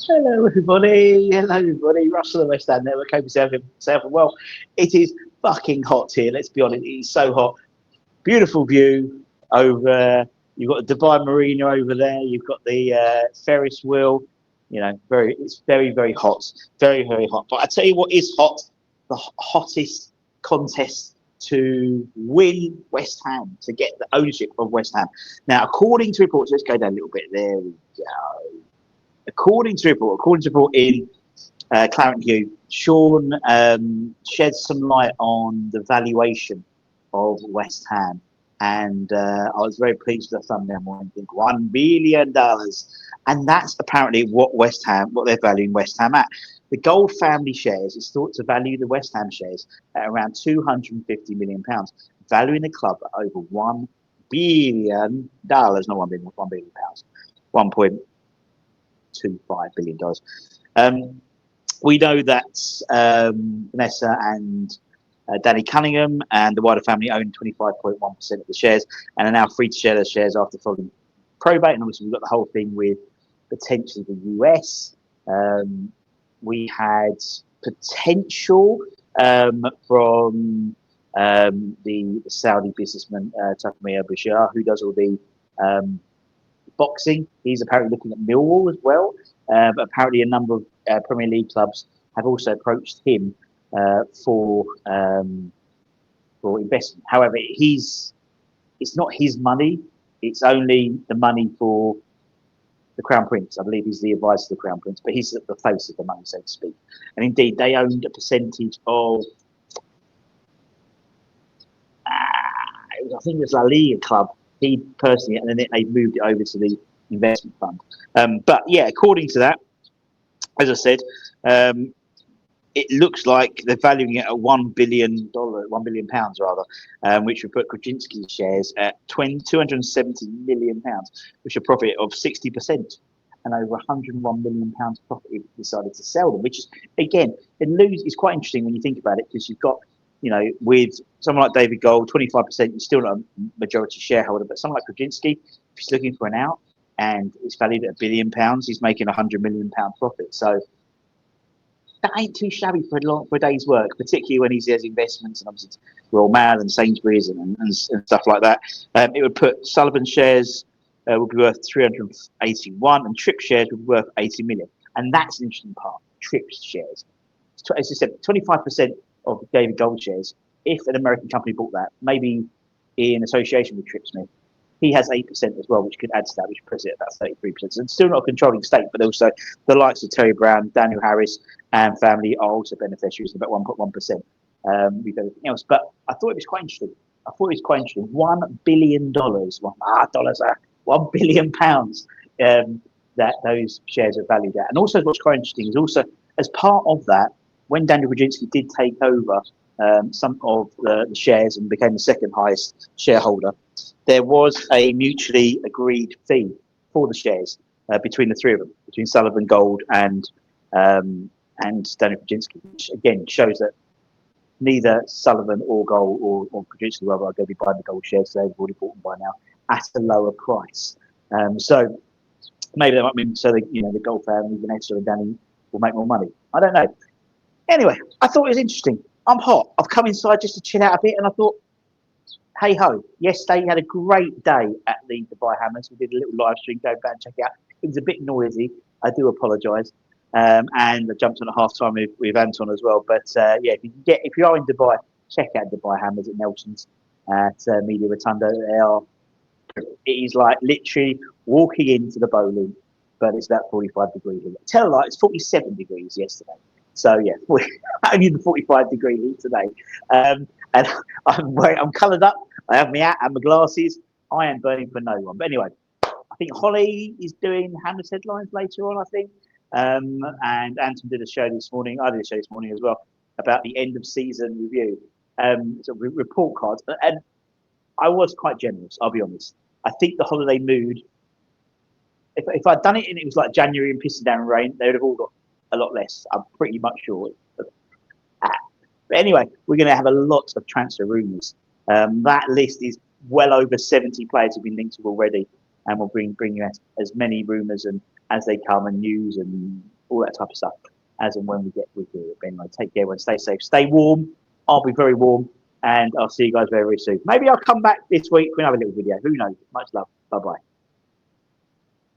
Hello, everybody. Hello, everybody. Russell, the West Ham Network. Hope yourself well. It is fucking hot here. Let's be honest. It is so hot. Beautiful view over. You've got the Dubai Marina over there. You've got the Ferris wheel. You know, it's very, very hot. Very, very hot. But I tell you what is hot. The hottest contest to win West Ham, to get the ownership of West Ham. Now, according to reports, let's go down a little bit. There we go. According to report in Clarence Hugh, Sean sheds some light on the valuation of West Ham, and I was very pleased with the thumbnail. I think $1 billion, and that's apparently what they're valuing West Ham at. The Gold family shares is thought to value the West Ham shares at around £250 million, valuing the club at over $1 billion, not £1 billion, 1.25 billion. We know that Vanessa and Danny Cunningham and the wider family own 25.1% of the shares and are now free to share their shares after following probate. And obviously, we've got the whole thing with potentially the US. We had potential from the Saudi businessman Takumi Bashir, who does all the boxing. He's apparently looking at Millwall as well. But apparently a number of Premier League clubs have also approached him for investment. However, it's not his money. It's only the money for the Crown Prince. I believe he's the advisor to the Crown Prince, but he's at the face of the money, so to speak. And indeed, they owned a percentage of, I think it was La Liga club. He personally, and then they moved it over to the investment fund. But yeah, according to that, as I said, it looks like they're valuing it at £1 billion rather, which would put Krasinski's shares at £270 million, which is a profit of 60%, and over £101 million profit if you decided to sell them. Which is, again, it's quite interesting when you think about it, because you've got, with someone like David Gold, 25%, you're still not a majority shareholder, but someone like Krasinski, if he's looking for an out and it's valued at £1 billion, he's making £100 million profit. So that ain't too shabby for a day's work, particularly when he has investments and obviously Royal Mail and Sainsbury's and stuff like that. It would put Sullivan shares would be worth 381, and Tripp shares would be worth 80 million. And that's an interesting part. Tripp's shares, as I said, 25% of David Gold shares. If an American company bought that, maybe in association with Tripp Smith, he has 8% as well, which could add to that, which puts it at about 33%. So it's still not a controlling stake, but also the likes of Terry Brown, Daniel Harris, and family are also beneficiaries of about 1.1% with everything else. But I thought it was quite interesting. $1 billion, dollars, £1 billion that those shares are valued at. And also, what's quite interesting is also, as part of that, when Daniel Krasinski did take over some of the shares and became the second highest shareholder, there was a mutually agreed fee for the shares between the three of them, between Sullivan, Gold, and Daniel Krasinski, which again shows that neither Sullivan or Gold or Krasinski are going to be buying the Gold shares, so they've already bought them by now at a lower price. So maybe that might mean the Gold family, Vanessa and Danny, will make more money. I don't know. Anyway, I thought it was interesting. I'm hot. I've come inside just to chill out a bit, and I thought, hey ho, yesterday we had a great day at the Dubai Hammers. We did a little live stream, go back and check it out. It was a bit noisy. I do apologise. And I jumped on at half time with Anton as well. But yeah, if you are in Dubai, check out Dubai Hammers at Nelson's at Media Rotunda. It is like literally walking into the bowling, but it's about 45 degrees. Tell a lie, it's 47 degrees yesterday. So yeah, only the 45-degree heat today. And I'm coloured up. I have my hat and my glasses. I am burning for no one. But anyway, I think Holly is doing Hammers headlines later on, I think. And Anton did a show this morning. I did a show this morning as well about the end of season review. So report cards. And I was quite generous, I'll be honest. I think the holiday mood, if I'd done it and it was like January and pissing down rain, they would have all got a lot less. I'm pretty much sure. But anyway, we're going to have a lot of transfer rumours. That list is well over 70 players have been linked to already, and we'll bring you as many rumours and as they come and news and all that type of stuff, as and when we get with you. But anyway, take care, everyone. Stay safe, stay warm. I'll be very warm, and I'll see you guys very, very soon. Maybe I'll come back this week for another little video. Who knows? Much love. Bye bye.